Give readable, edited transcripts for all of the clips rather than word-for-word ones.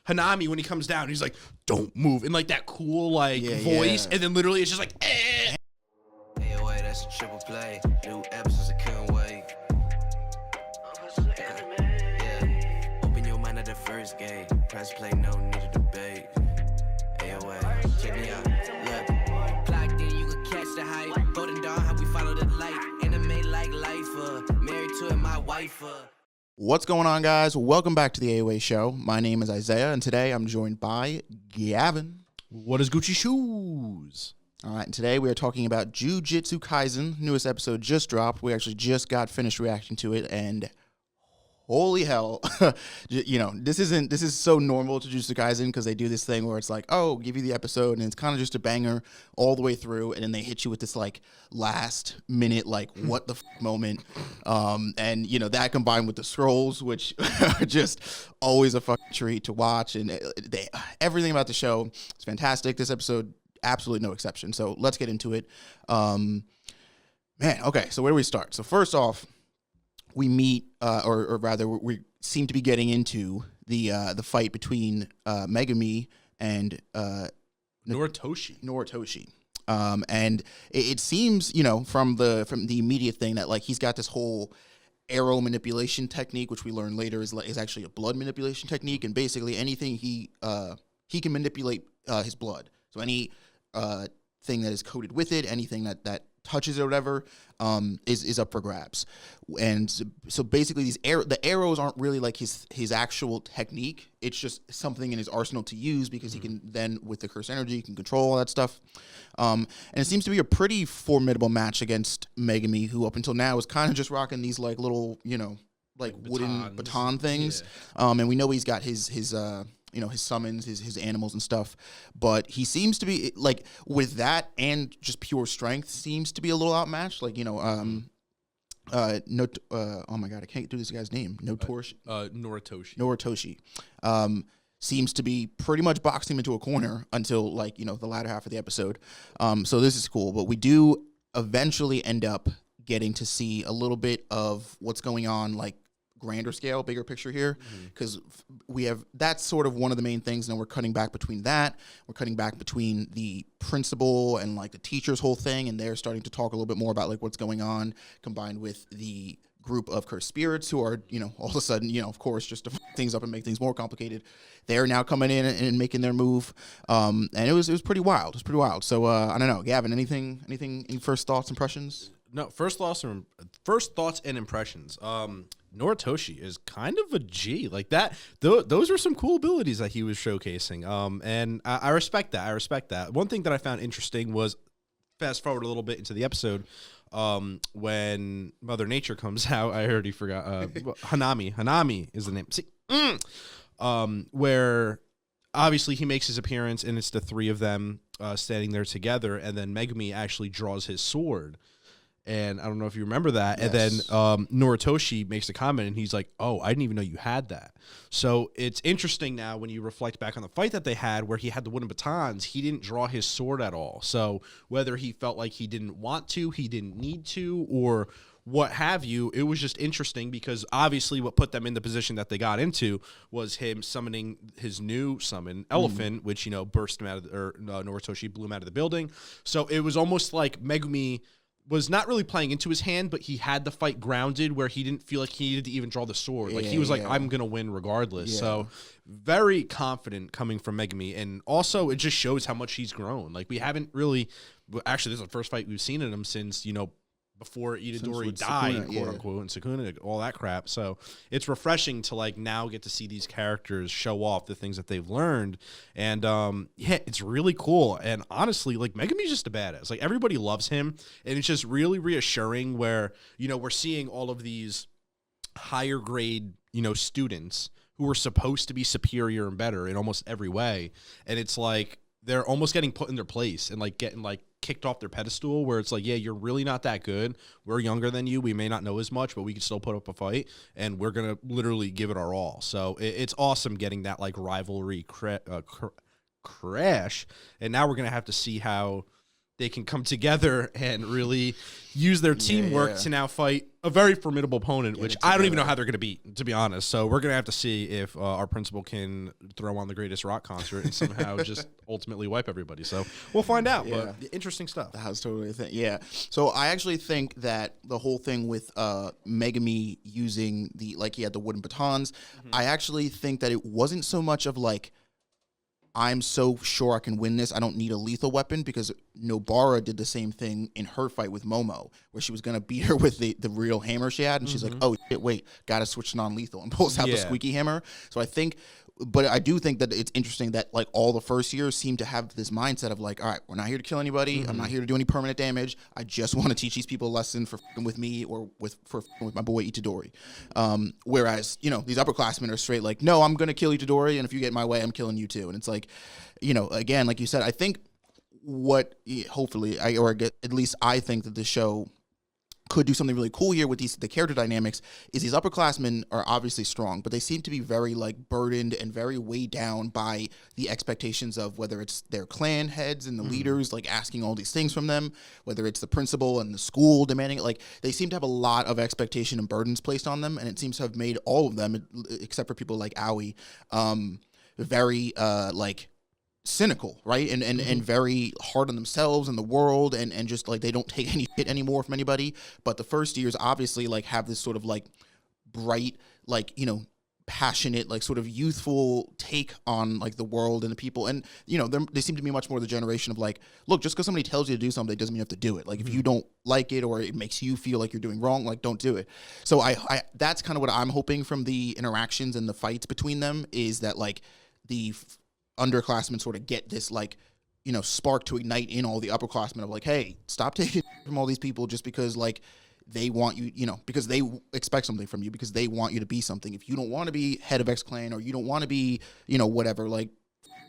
Hanami, when he comes down, he's like, don't move. And like that cool voice. And then literally it's just like, eh. AoA, that's a triple play. New episodes, I couldn't wait. Yeah. Open your mind at the first gate. Press play, no need to debate. AoA, check me out. Look, plugged in, you can catch the hype. Golden Dawn, how we follow the light. Anime like life, married to it, my wife. What's going on, guys? Welcome back to the AoA show. My name is Isaiah, and today I'm joined by Gavin. What is Gucci Shoes? All right, and today we are talking about Jujutsu Kaisen. Newest episode just dropped. We actually just got finished reacting to it, and holy hell, this is so normal to Jujutsu Kaisen because they do this thing where it's like, oh, give you the episode, and it's kind of just a banger all the way through, and then they hit you with this like last minute what the moment, and that combined with the scrolls, which are just always a fucking treat to watch, and everything about the show is fantastic. This episode, absolutely no exception. So let's get into it. Okay, so where do we start? So first off, we meet, or rather, we seem to be getting into the fight between Megumi and Noritoshi. And it seems, from the immediate thing that he's got this whole arrow manipulation technique, which we learn later is actually a blood manipulation technique, and basically anything he can manipulate his blood. So any thing that is coated with it, anything that touches it or whatever, is up for grabs. And so basically the arrows aren't really like his actual technique. It's just something in his arsenal to use because he can then, with the curse energy, he can control all that stuff. And it seems to be a pretty formidable match against Megumi, who up until now is kind of just rocking these little, wooden baton things. Yeah. And we know he's got his summons, his animals and stuff, but he seems to be with that and just pure strength seems to be a little outmatched. Oh my god, I can't do this guy's name. Noritoshi. Seems to be pretty much boxing him into a corner until the latter half of the episode. So this is cool, but we do eventually end up getting to see a little bit of what's going on, grander scale, bigger picture here, because that's sort of one of the main things. And we're cutting back between that. We're cutting back between the principal and the teacher's whole thing, and they're starting to talk a little bit more about what's going on, combined with the group of cursed spirits who are, all of a sudden, of course, just to f things up and make things more complicated. They're now coming in and making their move, and it was pretty wild. It was pretty wild. So I don't know, Gavin, any first thoughts, impressions? No, first thoughts and impressions. Noritoshi is kind of a G that. Those are some cool abilities that he was showcasing. And I respect that. One thing that I found interesting was, fast forward a little bit into the episode, when Mother Nature comes out. I already forgot. Hanami is the name. See, where obviously he makes his appearance, and it's the three of them standing there together, and then Megumi actually draws his sword. And I don't know if you remember that. Yes. And then Noritoshi makes a comment, and he's like, oh, I didn't even know you had that. So it's interesting now when you reflect back on the fight that they had where he had the wooden batons, he didn't draw his sword at all. So whether he felt like he didn't want to, he didn't need to, or what have you, it was just interesting because obviously what put them in the position that they got into was him summoning his new summon, Elephant, which, burst him out of Noritoshi blew him out of the building. So it was almost like Megumi was not really playing into his hand, but he had the fight grounded where he didn't feel like he needed to even draw the sword. He was I'm going to win regardless. Yeah. So very confident coming from Megumi. And also it just shows how much he's grown. We haven't really, actually this is the first fight we've seen in him since, before Itadori died, quote unquote, and Sukuna, all that crap. So it's refreshing to now get to see these characters show off the things that they've learned. And it's really cool. And honestly, Megumi's just a badass. Everybody loves him. And it's just really reassuring where, we're seeing all of these higher grade, students who are supposed to be superior and better in almost every way. And it's they're almost getting put in their place and getting kicked off their pedestal where it's yeah, you're really not that good. We're younger than you. We may not know as much, but we can still put up a fight, and we're going to literally give it our all. So it's awesome getting that rivalry crash. And now we're going to have to see how they can come together and really use their teamwork to now fight a very formidable opponent, which I don't even know how they're going to beat, to be honest. So we're going to have to see if our principal can throw on the greatest rock concert and somehow just ultimately wipe everybody. So we'll find out. But interesting stuff. That was totally a thing. Yeah. So I actually think that the whole thing with Megami using he had the wooden batons, I actually think that it wasn't so much of like, I'm so sure I can win this, I don't need a lethal weapon, because Nobara did the same thing in her fight with Momo, where she was going to beat her with the real hammer she had, and she's like, oh, shit, wait, got to switch to non-lethal, and pulls out the squeaky hammer. So but I do think that it's interesting that like all the first years seem to have this mindset of like, all right, we're not here to kill anybody. I'm not here to do any permanent damage. I just want to teach these people a lesson for f***ing with me or with my boy Itadori. Whereas, these upperclassmen are straight like, no, I'm going to kill Itadori, and if you get in my way, I'm killing you too. And it's like, again, like you said, I think at least I think that the show could do something really cool here with the character dynamics is these upperclassmen are obviously strong, but they seem to be very like burdened and very weighed down by the expectations of whether it's their clan heads and the leaders like asking all these things from them, whether it's the principal and the school demanding it. Like they seem to have a lot of expectation and burdens placed on them, and it seems to have made all of them, except for people like Aoi, very like cynical, right? And very hard on themselves and the world, and just like they don't take any shit anymore from anybody. But the first years obviously like have this sort of like bright, like, passionate, like sort of youthful take on like the world and the people. And, they seem to be much more the generation of like, look, just because somebody tells you to do something doesn't mean you have to do it. Like if you don't like it or it makes you feel like you're doing wrong, like don't do it. So I that's kind of what I'm hoping from the interactions and the fights between them, is that like the underclassmen sort of get this like, spark to ignite in all the upperclassmen of like, hey, stop taking from all these people just because like they want you, because they expect something from you, because they want you to be something. If you don't want to be head of X clan, or you don't want to be, whatever, like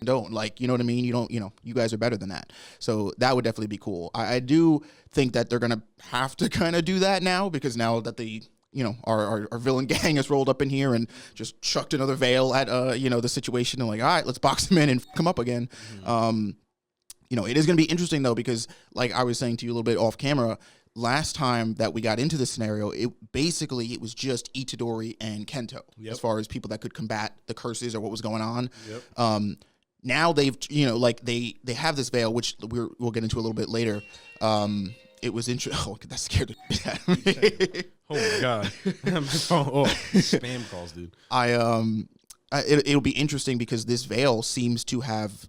don't, like, you know what I mean? You don't, you guys are better than that. So that would definitely be cool. I do think that they're going to have to kind of do that now, because now that our villain gang has rolled up in here and just chucked another veil at, the situation, and like, all right, let's box him in and come up again. It is going to be interesting though, because like I was saying to you a little bit off camera, last time that we got into this scenario, it was just Itadori and Kento as far as people that could combat the curses or what was going on. Now they've, they have this veil, which we'll get into a little bit later. It was interesting. Oh, that scared the shit out of me. Oh my god! My phone. Oh, spam calls, dude. It'll be interesting because this veil seem to have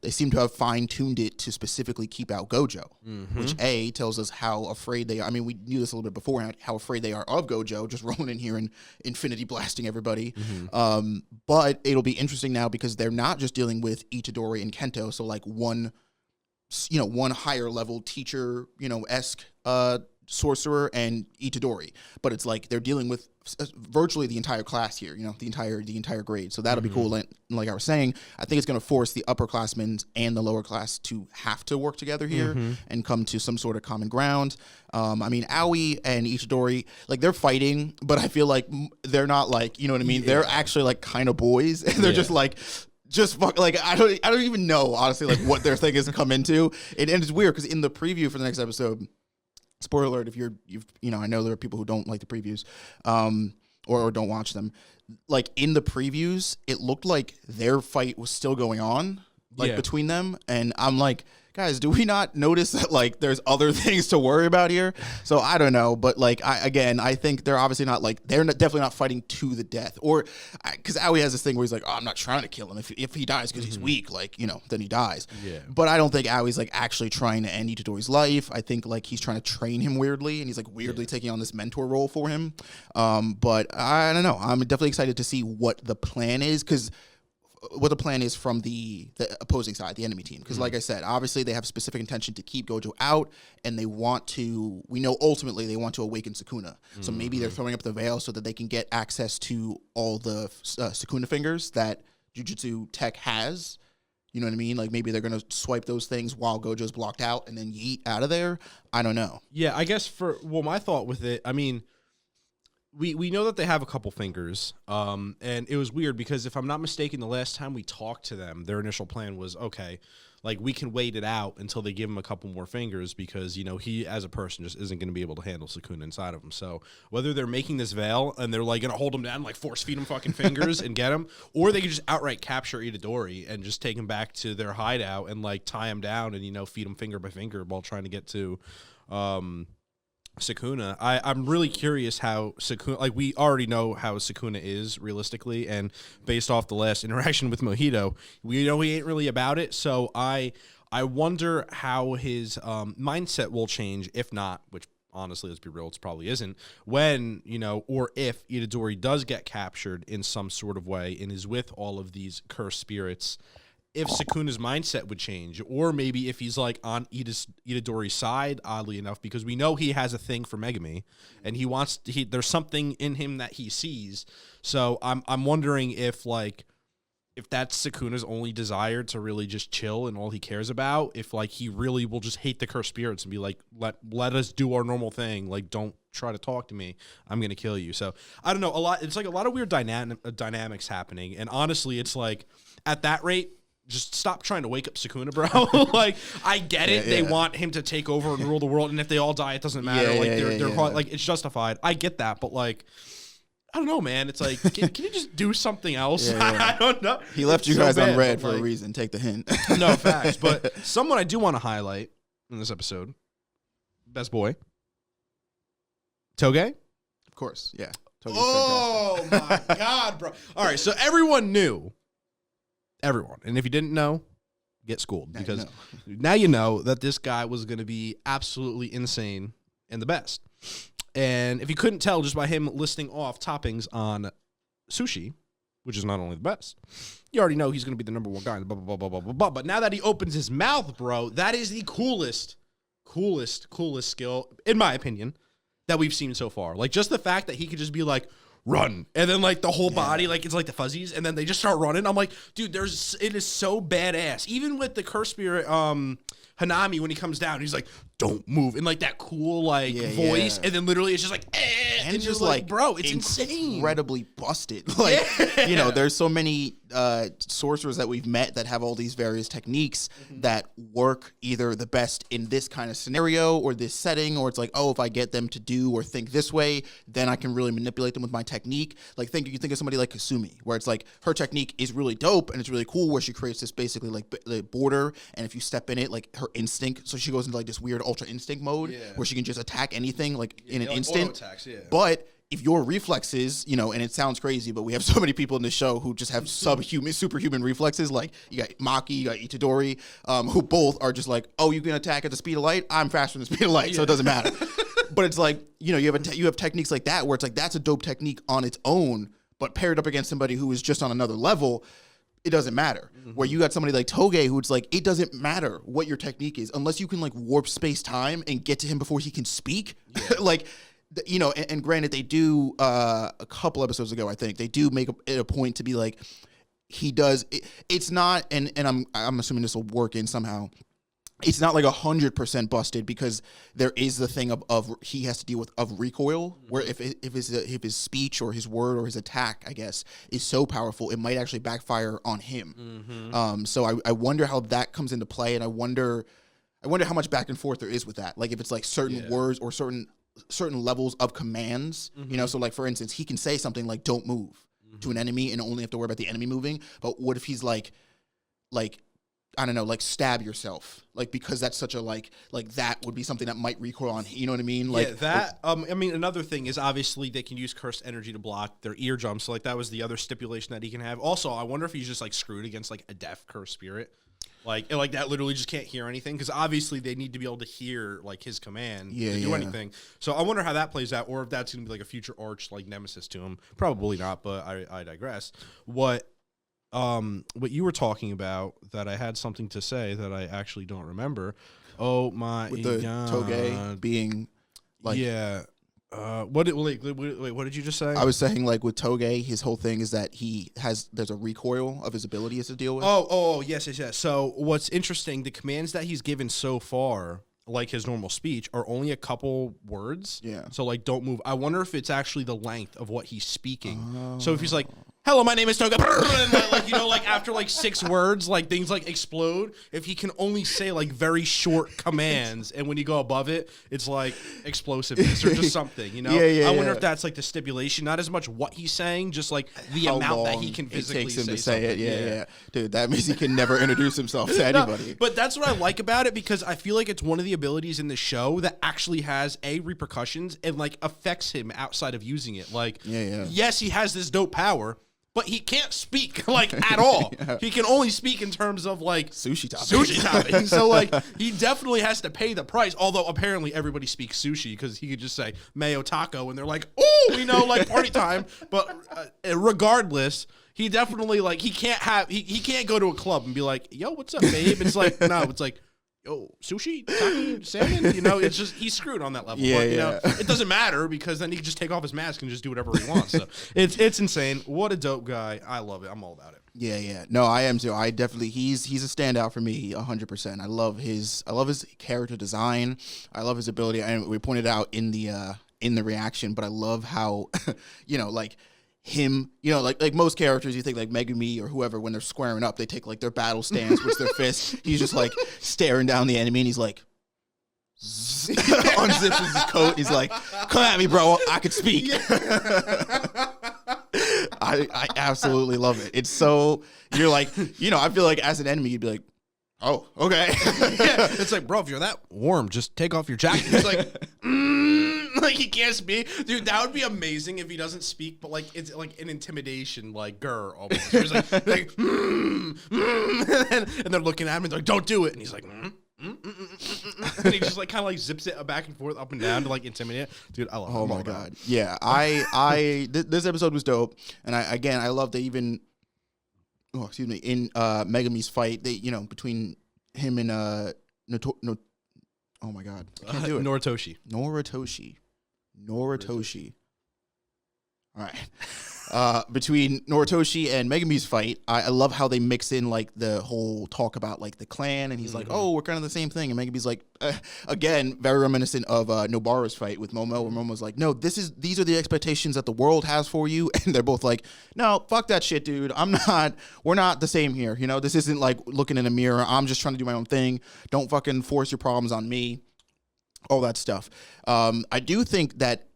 fine-tuned it to specifically keep out Gojo, which tells us how afraid they are. I mean, we knew this a little bit beforehand, how afraid they are of Gojo, just rolling in here and infinity blasting everybody. But it'll be interesting now because they're not just dealing with Itadori and Kento, so like one higher level teacher, esque sorcerer and Itadori, but it's like they're dealing with virtually the entire class here, the entire grade. So that'll be cool. And like I was saying, I think it's going to force the upperclassmen and the lower class to have to work together here and come to some sort of common ground. I mean, Aoi and Itadori, like they're fighting, but I feel like they're not like, you know what I mean? They're actually like kind of boys, and they're just like, like I don't even know honestly like what their thing is to come into. And it's weird because in the preview for the next episode, spoiler alert, if you've I know there are people who don't like the previews or don't watch them. Like in the previews, it looked like their fight was still going on between them, and I'm like, guys, do we not notice that like there's other things to worry about here? So I don't know, but like I think they're obviously not like definitely not fighting to the death, or because Aoi has this thing where he's like, oh, I'm not trying to kill him. If he dies because he's weak, like then he dies. Yeah. But I don't think Aoi's like actually trying to end Itadori's life. I think like he's trying to train him weirdly, and he's like weirdly taking on this mentor role for him. But I don't know. I'm definitely excited to see what the plan is, because what the plan is from the opposing side, the enemy team. Because like I said, obviously they have specific intention to keep Gojo out, and we know ultimately they want to awaken Sukuna. So maybe they're throwing up the veil so that they can get access to all the Sukuna fingers that Jujutsu Tech has. You know what I mean? Like maybe they're going to swipe those things while Gojo's blocked out and then yeet out of there. I don't know. Yeah, I guess my thought with it, I mean, we know that they have a couple fingers, and it was weird because if I'm not mistaken, the last time we talked to them, their initial plan was, okay, like, we can wait it out until they give him a couple more fingers because, you know, he as a person just isn't going to be able to handle Sukuna inside of him. So whether they're making this veil and they're, like, going to hold him down, like, force feed him fucking fingers and get him, or they could just outright capture Itadori and just take him back to their hideout and, like, tie him down and, you know, feed him finger by finger while trying to get to Sukuna. I'm really curious how Sukuna, like, we already know how Sukuna is realistically, and based off the last interaction with Mojito, we know he ain't really about it. So I wonder how his mindset will change, if not, which honestly, let's be real, it probably isn't, when, you know, or if Itadori does get captured in some sort of way and is with all of these cursed spirits, if Sukuna's mindset would change, or maybe if he's like on Itadori's side, oddly enough, because we know he has a thing for Megumi, and there's something in him that he sees. So I'm wondering if that's Sukuna's only desire to really just chill and all he cares about, if like he really will just hate the cursed spirits and be like, let us do our normal thing, like don't try to talk to me, I'm gonna kill you. So I don't know, it's like a lot of weird dynamics happening, and honestly, it's like at that rate, just stop trying to wake up Sukuna, bro. Like, I get it. They want him to take over and rule the world, and if they all die, it doesn't matter. They're like, it's justified. I get that, but like, I don't know, man. It's like, can you just do something else? I don't know. He left you guys unread for a reason. Take the hint. No, facts. But someone I do want to highlight in this episode, best boy, Toge. Of course, yeah. Toge's fantastic. My God, bro. All right, so everyone knew. Everyone. And if you didn't know, get schooled. Because now you know that this guy was going to be absolutely insane and the best. And if you couldn't tell just by him listing off toppings on sushi, which is not only the best, you already know he's going to be the number one guy. Blah, blah, blah, blah, blah, blah. But now that he opens his mouth, bro, that is the coolest skill, in my opinion, that we've seen so far. Like, just the fact that he could just be like, run, and then like the whole body, like it's like the fuzzies, and then they just start running. I'm like, dude, it is so badass. Even with the curse spirit Hanami, when he comes down, he's like, don't move, and like that cool like voice, and then literally it's just like, and it's just like, bro, it's insane, incredibly busted. Like, you know, there's so many sorcerers that we've met that have all these various techniques that work either the best in this kind of scenario or this setting, or it's like, oh, if I get them to do or think this way, then I can really manipulate them with my technique. Like, you think of somebody like Kasumi, where it's like her technique is really dope and it's really cool, where she creates this basically like the border, and if you step in it, like her instinct, so she goes into like this weird ultra instinct mode where she can just attack anything like in an instant. Attacks, but if your reflexes, you know, and it sounds crazy, but we have so many people in the show who just have superhuman reflexes. Like, you got Maki, you got Itadori, who both are just like, oh, you can attack at the speed of light? I'm faster than the speed of light, so it doesn't matter. But it's like, you know, you have techniques like that where it's like, that's a dope technique on its own, but paired up against somebody who is just on another level, it doesn't matter. Where you got somebody like Toge, who it's like, it doesn't matter what your technique is, unless you can like warp space-time and get to him before he can speak. Like, you know, and granted, they do a couple episodes ago, I think they do make it a point to be like, he does. It's not, and I'm assuming this will work in somehow. It's not like 100% busted, because there is the thing of he has to deal with of recoil, where if his speech or his word or his attack, I guess, is so powerful, it might actually backfire on him. So I wonder how that comes into play, and I wonder how much back and forth there is with that. Like, if it's like certain words or certain levels of commands, you know, so like, for instance, he can say something like, don't move to an enemy and only have to worry about the enemy moving. But what if he's like, I don't know, like, stab yourself, like, because that's such a like that would be something that might recoil on, you know what I mean? Like, that, I mean, another thing is obviously they can use cursed energy to block their eardrums. So like, that was the other stipulation that he can have. Also, I wonder if he's just like screwed against like a deaf cursed spirit. Like that literally just can't hear anything, because obviously they need to be able to hear like his command to do anything. So I wonder how that plays out, or if that's going to be like a future arch like nemesis to him. Probably not, but I digress. What you were talking about, that I had something to say that I actually don't remember. Oh my with the God. Toge being like, what did you just say? I was saying, like, with Toge, his whole thing is that there's a recoil of his abilities to deal with. Oh, yes. So what's interesting, the commands that he's given so far, like his normal speech are only a couple words. Yeah. So like, don't move. I wonder if it's actually the length of what he's speaking. So if he's like, hello, my name is Toga, and like, you know, like after like 6 words, like things like explode. If he can only say like very short commands, and when you go above it, it's like explosiveness or just something, you know? I wonder if that's like the stipulation, not as much what he's saying, just like the amount that he can physically it takes him to say it. something. Yeah. Dude, that means he can never introduce himself to anybody. But that's what I like about it, because I feel like it's one of the abilities in the show that actually has repercussions and like affects him outside of using it. Like, yes, he has this dope power, but he can't speak like at all. He can only speak in terms of like sushi topping. So like he definitely has to pay the price. Although apparently everybody speaks sushi, because he could just say mayo taco and they're like, oh, we know, like party time. But regardless, he definitely like he can't go to a club and be like, yo, what's up, babe? It's like, no, it's like, yo, sushi, taco, salmon, you know, it's just, he's screwed on that level. But, you know, it doesn't matter, because then he can just take off his mask and just do whatever he wants. So it's insane. What a dope guy. I love it. I'm all about it. Yeah. No, I am too. I definitely, he's a standout for me 100%. I love his character design. I love his ability. And we pointed out in the reaction, but I love how, you know, like, him, you know, like most characters, you think like Megumi or whoever, when they're squaring up, they take like their battle stance with their fists. He's just like staring down the enemy, and he's like unzips his coat. He's like, "Come at me, bro. I could speak." I absolutely love it. It's so, you're like, you know, I feel like as an enemy, you'd be like, oh, okay. It's like, bro, if you're that warm, just take off your jacket. He's like, like he can't speak. Dude, that would be amazing if he doesn't speak, but like it's like an intimidation, like grr almost. He's like and they're looking at him and they're like, don't do it. And he's like, and he just like kind of like zips it back and forth, up and down to like intimidate it. Dude, I love it. Oh my God. Yeah. This episode was dope. And I love they even, in Megumi's fight, they, you know, between him and oh my God, I can't do it. Noritoshi. All right. Between Noritoshi and Megumi's fight, I love how they mix in like the whole talk about like the clan, and he's like, oh, we're kind of the same thing, and Megumi's like, again, very reminiscent of Nobara's fight with Momo, where Momo's like, no, these are the expectations that the world has for you, and they're both like, no, fuck that shit, dude. We're not the same here. You know, this isn't like looking in a mirror. I'm just trying to do my own thing. Don't fucking force your problems on me. All that stuff. I do think that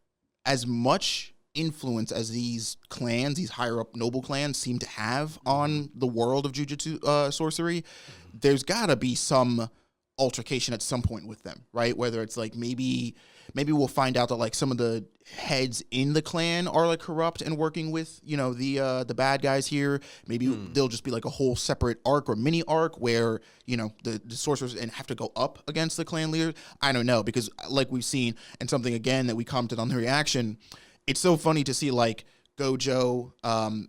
as much influence as these clans, these higher up noble clans, seem to have on the world of Jujutsu sorcery, there's gotta be some altercation at some point with them, right? Whether it's like maybe we'll find out that like some of the heads in the clan are like corrupt and working with, you know, the bad guys here. Maybe they'll just be like a whole separate arc or mini arc where, you know, the sorcerers and have to go up against the clan leader. I don't know, because like we've seen, and something again that we commented on the reaction, it's so funny to see like Gojo,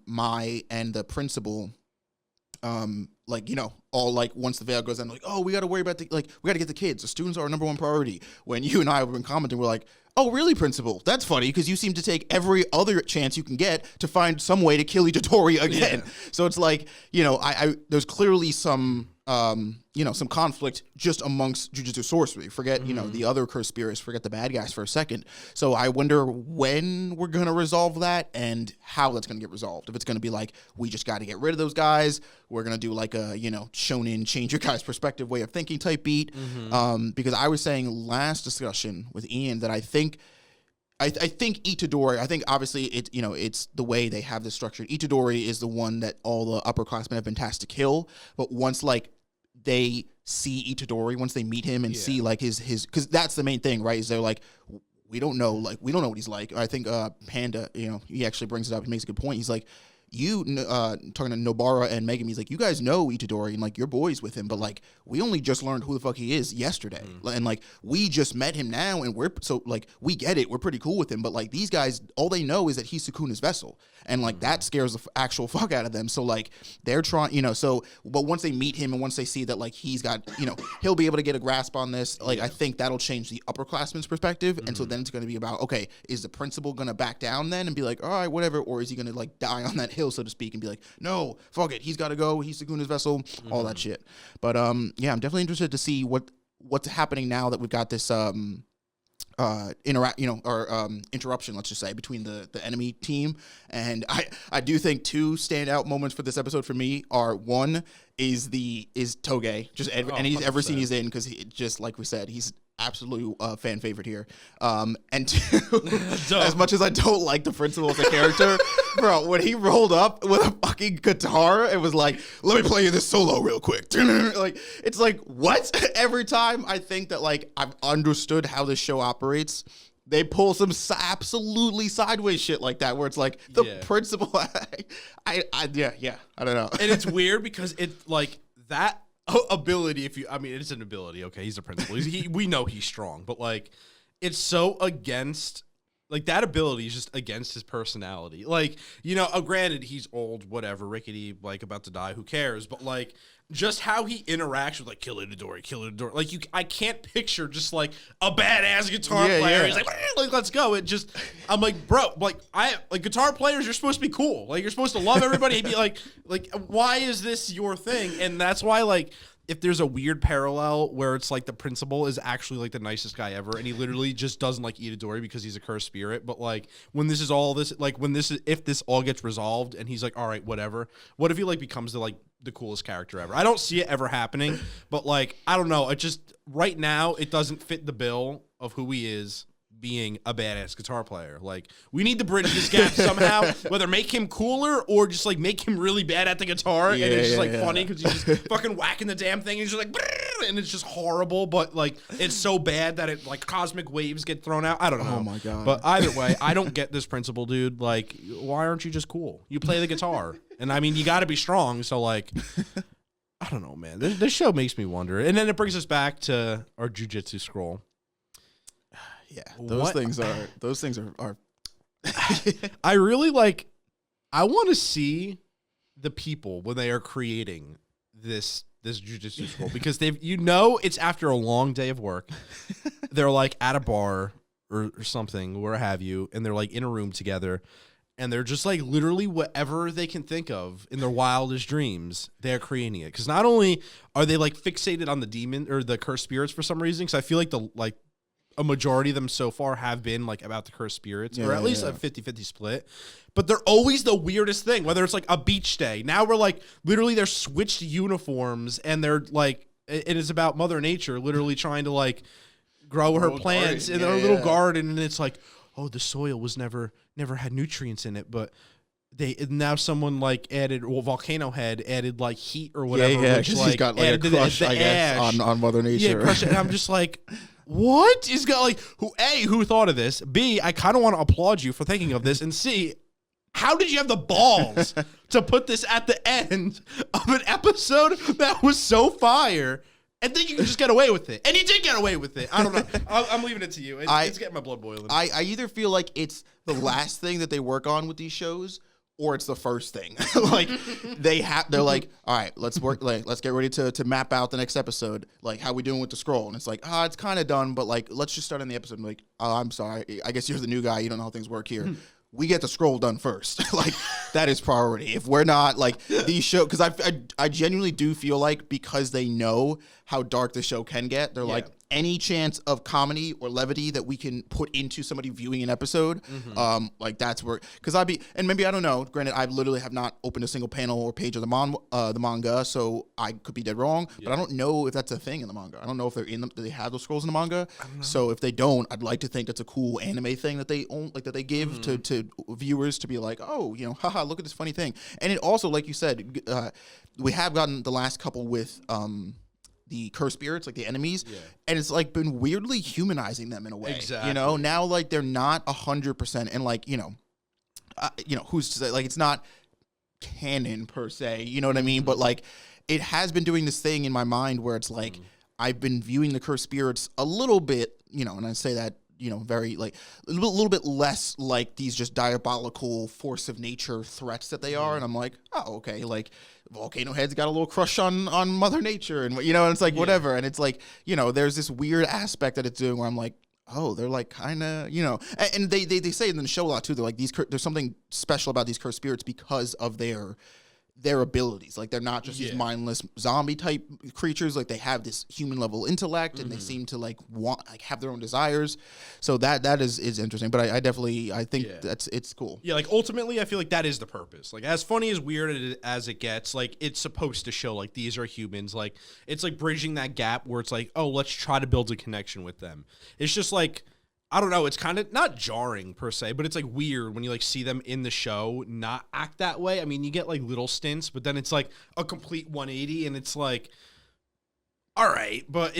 Mai, and the principal, like, you know, all like once the veil goes down, like, oh, we got to worry about we got to get the kids. The students are our number one priority. When you and I have been commenting, we're like, oh, really, principal? That's funny, because you seem to take every other chance you can get to find some way to kill Itadori again. Yeah. So it's like, you know, I there's clearly some, you know, some conflict just amongst Jujutsu sorcery. Forget, you know, the other cursed spirits, forget the bad guys for a second. So I wonder when we're going to resolve that and how that's going to get resolved. If it's going to be like, we just got to get rid of those guys, we're going to do like a, you know, shonen, change your guy's perspective way of thinking type beat. Because I was saying last discussion with Ian that I think Itadori, I think obviously it, you know, it's the way they have this structured. Itadori is the one that all the upperclassmen have been tasked to kill. But once like they see Itadori, once they meet him and see like his, because that's the main thing, right? Is they're like, we don't know what he's like. I think Panda, you know, he actually brings it up. He makes a good point. He's like, talking to Nobara and Megumi, he's like, you guys know Itadori and like your boys with him, but like we only just learned who the fuck he is yesterday, and like we just met him now, and we're so like we get it, we're pretty cool with him, but like these guys, all they know is that he's Sukuna's vessel, and like that scares the actual fuck out of them. So like they're trying, you know, so but once they meet him and once they see that like he's got, you know, he'll be able to get a grasp on this, like I think that'll change the upperclassmen's perspective, and so then it's going to be about, okay, is the principal going to back down then and be like, all right, whatever, or is he going to like die on that hill, so to speak, and be like, no, fuck it, he's got to go, he's Sukuna's vessel, all that shit. But yeah, I'm definitely interested to see what what's happening now that we've got this interruption, let's just say, between the enemy team. And I do think two standout moments for this episode for me are, one is Toge, and he's every scene he's in, because he, just like we said, he's absolutely fan favorite here. And two, as much as I don't like the principal as a character, bro, when he rolled up with a fucking guitar, it was like, let me play you this solo real quick. Like, it's like, what? Every time I think that, like, I've understood how this show operates, they pull some absolutely sideways shit like that, where it's like the principal. I don't know. And it's weird because it's like that ability. It's an ability. Okay, he's a principal. We know he's strong, but like, it's so against. Like, that ability is just against his personality. Like, granted, he's old, whatever, rickety, like, about to die, who cares? But, like, just how he interacts with, like, kill Itadori. Like, I can't picture just, like, a badass guitar player. Yeah. He's like, let's go. I'm like, bro, guitar players, you're supposed to be cool. Like, you're supposed to love everybody. And be like, why is this your thing? And that's why, like, if there's a weird parallel where it's like the principal is actually like the nicest guy ever, and he literally just doesn't like Itadori because he's a cursed spirit. But like, if this all gets resolved and he's like, all right, whatever. What if he like becomes the coolest character ever? I don't see it ever happening, but like, I don't know. It just, right now, it doesn't fit the bill of who he is being a badass guitar player. Like, we need to bridge this gap somehow, whether make him cooler or just like make him really bad at the guitar, and it's just funny because he's just fucking whacking the damn thing and he's just like, and it's just horrible, but like, it's so bad that it like cosmic waves get thrown out. I don't know. Oh my god. But either way, I don't get this principle, dude. Like, why aren't you just cool? You play the guitar, and I mean, you got to be strong. So like, I don't know, man. This show makes me wonder, and then it brings us back to our Jujutsu scroll. Yeah, those things are. I really like. I want to see the people when they are creating this Jujutsu scroll, because it's after a long day of work. They're like at a bar or something, where have you, and they're like in a room together, and they're just like literally whatever they can think of in their wildest dreams, they're creating it. Because not only are they like fixated on the demon or the cursed spirits for some reason, because I feel like a majority of them so far have been like about the cursed spirits, or at least a 50-50 split. But they're always the weirdest thing, whether it's like a beach day. Now we're like, literally they're switched uniforms, and they're like, it is about Mother Nature literally trying to like grow her plants in her little garden. And it's like, oh, the soil was never had nutrients in it, but now someone like Volcano Head added like heat or whatever. Yeah, because he's got like a crush, I guess, on Mother Nature. Yeah, crush it. And I'm just like, what is going? Who thought of this? B, I kind of want to applaud you for thinking of this, and C, how did you have the balls to put this at the end of an episode that was so fire, and then you can just get away with it? And you did get away with it. I don't know. I'm leaving it to you. It's getting my blood boiling. I either feel like it's the last thing that they work on with these shows, or it's the first thing. Like, they're like, all right, let's get ready to map out the next episode. Like, how we doing with the scroll? And it's like, it's kind of done, but like, let's just start on the episode. I'm like, oh, I'm sorry. I guess you're the new guy. You don't know how things work here. We get the scroll done first. Like, that is priority. If we're not like these shows, because I genuinely do feel like, because they know how dark the show can get, they're like, any chance of comedy or levity that we can put into somebody viewing an episode, like, that's where, because and maybe, I don't know, granted, I literally have not opened a single panel or page of the manga, so I could be dead wrong, but I don't know if that's a thing in the manga. I don't know if do they have those scrolls in the manga? So if they don't, I'd like to think that's a cool anime thing that they own, like, that they give to viewers, to be like, oh, haha, look at this funny thing. And it also, like you said, we have gotten the last couple with the cursed spirits, like the enemies, and it's like been weirdly humanizing them in a way. Exactly. Now like they're not 100%, and like who's to say, like, it's not canon per se. You know what I mean? But like, it has been doing this thing in my mind where it's like, I've been viewing the cursed spirits a little bit, and I say that, very like a little bit less like these just diabolical force of nature threats that they are. And I'm like, oh, okay, like Volcano Head's got a little crush on Mother Nature, and and it's like, whatever. And it's like, there's this weird aspect that it's doing where I'm like, oh, they're like kind of, and they say in the show a lot too. They're like, there's something special about these cursed spirits because of their their abilities. Like they're not just these mindless zombie type creatures. Like they have this human level intellect, and they seem to like want have their own desires. So that is interesting. But I think it's cool. Yeah, like ultimately, I feel like that is the purpose. Like as funny as weird as it gets, like it's supposed to show like these are humans. Like it's like bridging that gap where it's like, oh, let's try to build a connection with them. It's just like, I don't know. It's kind of not jarring per se, but it's like weird when you like see them in the show not act that way. I mean, you get like little stints, but then it's like a complete 180, and it's like, all right, but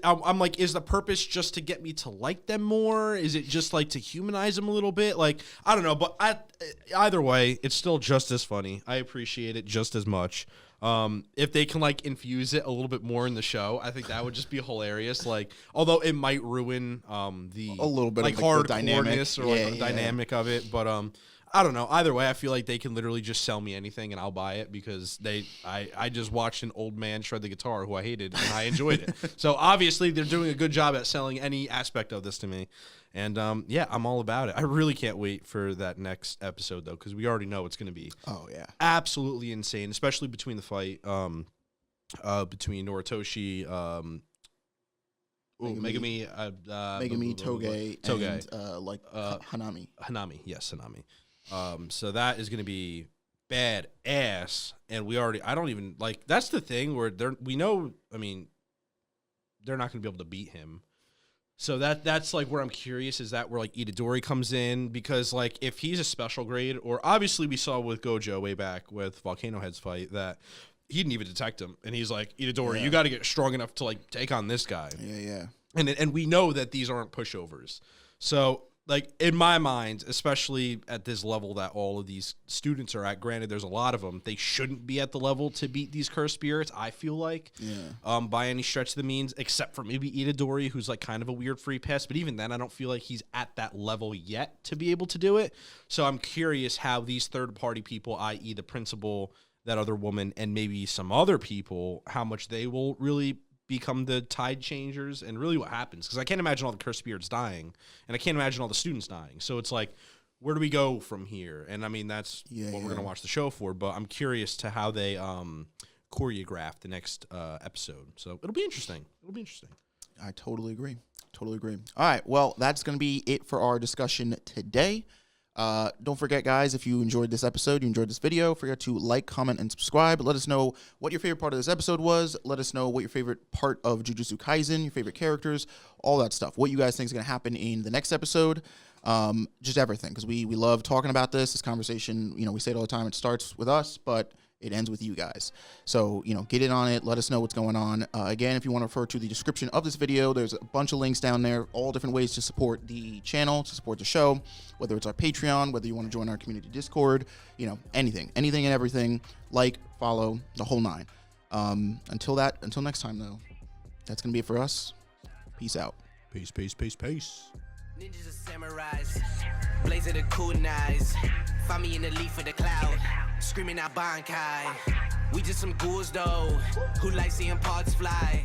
I'm like, is the purpose just to get me to like them more? Is it just like to humanize them a little bit? Like, I don't know, but either way, it's still just as funny. I appreciate it just as much. If they can like infuse it a little bit more in the show, I think that would just be hilarious. Like, although it might ruin a little bit like of hard dynamic or like the dynamic of it. But I don't know. Either way, I feel like they can literally just sell me anything and I'll buy it because I just watched an old man shred the guitar who I hated and I enjoyed it. So obviously they're doing a good job at selling any aspect of this to me. And yeah, I'm all about it. I really can't wait for that next episode though, because we already know it's going to be absolutely insane, especially between the fight between Noritoshi, Megumi, Toge, and Hanami. Hanami. So that is going to be badass, and I don't even like. That's the thing where we know. I mean, they're not going to be able to beat him. So that's like where I'm curious is that where like Itadori comes in, because like if he's a special grade, or obviously we saw with Gojo way back with Volcano Head's fight that he didn't even detect him, and he's like, Itadori, you got to get strong enough to like take on this guy. Yeah. And we know that these aren't pushovers. So like in my mind, especially at this level that all of these students are at, granted there's a lot of them, they shouldn't be at the level to beat these cursed spirits, I feel like, by any stretch of the means, except for maybe Itadori, who's like kind of a weird free pass, but even then I don't feel like he's at that level yet to be able to do it. So I'm curious how these third-party people, i.e. the principal, that other woman, and maybe some other people, how much they will really become the tide changers and really what happens. Because I can't imagine all the cursed spirits dying, and I can't imagine all the students dying. So it's like, where do we go from here? And I mean, that's what we're going to watch the show for, but I'm curious to how they choreograph the next episode. So it'll be interesting. I totally agree. All right, well, that's going to be it for our discussion today. Don't forget, guys, if you enjoyed this episode, you enjoyed this video, forget to like, comment, and subscribe. Let us know what your favorite part of this episode was. Let us know what your favorite part of Jujutsu Kaisen, your favorite characters, all that stuff. What you guys think is going to happen in the next episode. Just everything, because we love talking about this conversation. You know, we say it all the time. It starts with us, but it ends with you guys. So, you know, get in on it. Let us know what's going on. Again, if you want to refer to the description of this video, there's a bunch of links down there, all different ways to support the channel, to support the show, whether it's our Patreon, whether you want to join our community Discord, you know, anything and everything. Like, follow, the whole nine. Until next time, though, that's going to be it for us. Peace out. Peace. Ninjas are samurais, blazing the kunais. Find me in the leaf of the cloud, screaming out Bankai. We just some ghouls though, who like seeing parts fly.